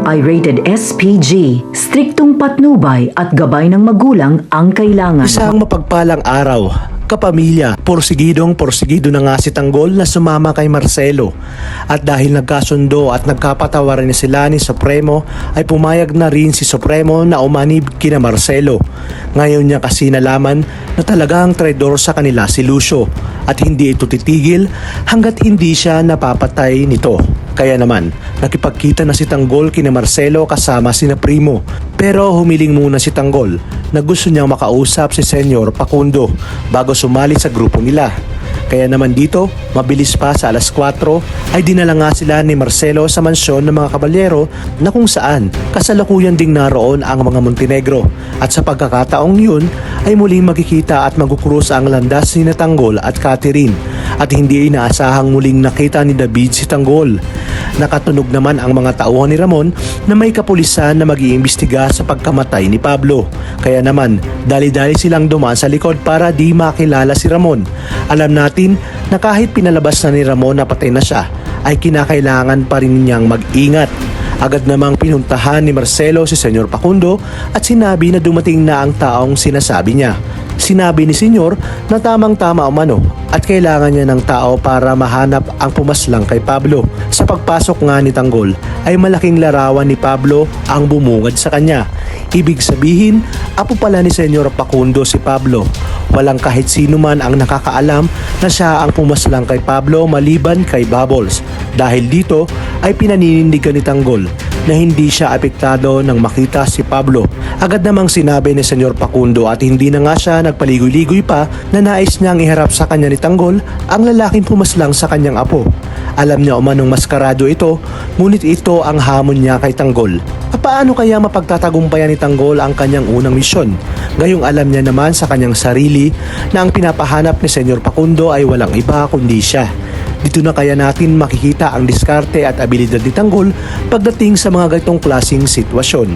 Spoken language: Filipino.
ito ay rated SPG. Striktong patnubay at gabay ng magulang ang kailangan. Isang mapagpalang araw, kapamilya, porsigido na nga si Tanggol na sumama kay Marcelo. At dahil nagkasundo at nagkapatawaran na sila ni Supremo, ay pumayag na rin si Supremo na umanib kina Marcelo. Ngayon niya kasi nalaman na talagang traidor sa kanila si Lucio at hindi ito titigil hanggat hindi siya napapatay nito. Kaya naman, nakipagkita na si Tanggol kina Marcelo kasama sina Primo. Pero humiling muna si Tanggol na gusto niyang makausap si Senyor Facundo bago sumali sa grupo nila. Kaya naman dito, mabilis pa sa alas 4 ay dinala nga sila ni Marcelo sa mansyon ng mga kabalyero na kung saan kasalukuyan ding naroon ang mga Montenegro. At sa pagkakataong yun ay muling magkikita at magkukrus ang landas ni Tanggol at Catherine. At hindi inaasahang muling nakita ni David si Tanggol. Nakatunog naman ang mga tauhan ni Ramon na may kapulisan na mag-iimbestiga sa pagkamatay ni Pablo. Kaya naman, dali-dali silang dumaan sa likod para di makilala si Ramon. Alam natin na kahit pinalabas na ni Ramon na patay na siya, ay kinakailangan pa rin niyang mag-ingat. Agad namang pinuntahan ni Marcelo si Senyor Facundo at sinabi na dumating na ang taong sinasabi niya. Sinabi ni Senyor na tamang-tama umano at kailangan niya ng tao para mahanap ang pumaslang kay Pablo. Sa pagpasok nga ni Tanggol ay malaking larawan ni Pablo ang bumungad sa kanya. Ibig sabihin, apo pala ni Senyor Facundo si Pablo. Walang kahit sino man ang nakakaalam na siya ang pumaslang kay Pablo maliban kay Bubbles. Dahil dito ay pinaninindigan ni Tanggol na hindi siya apektado nang makita si Pablo. Agad namang sinabi ni Senyor Facundo at hindi na nga siya nagpaligoy-ligoy pa na nais niyang iharap sa kanya ni Tanggol ang lalaking pumaslang sa kanyang apo. Alam niya umanong maskarado ito, ngunit ito ang hamon niya kay Tanggol. Paano kaya mapagtatagumpayan ni Tanggol ang kanyang unang misyon? Gayong alam niya naman sa kanyang sarili na ang pinapahanap ni Senyor Facundo ay walang iba kundi siya. Dito na kaya natin makikita ang diskarte at abilidad ni Tanggol pagdating sa mga ganitong klaseng sitwasyon.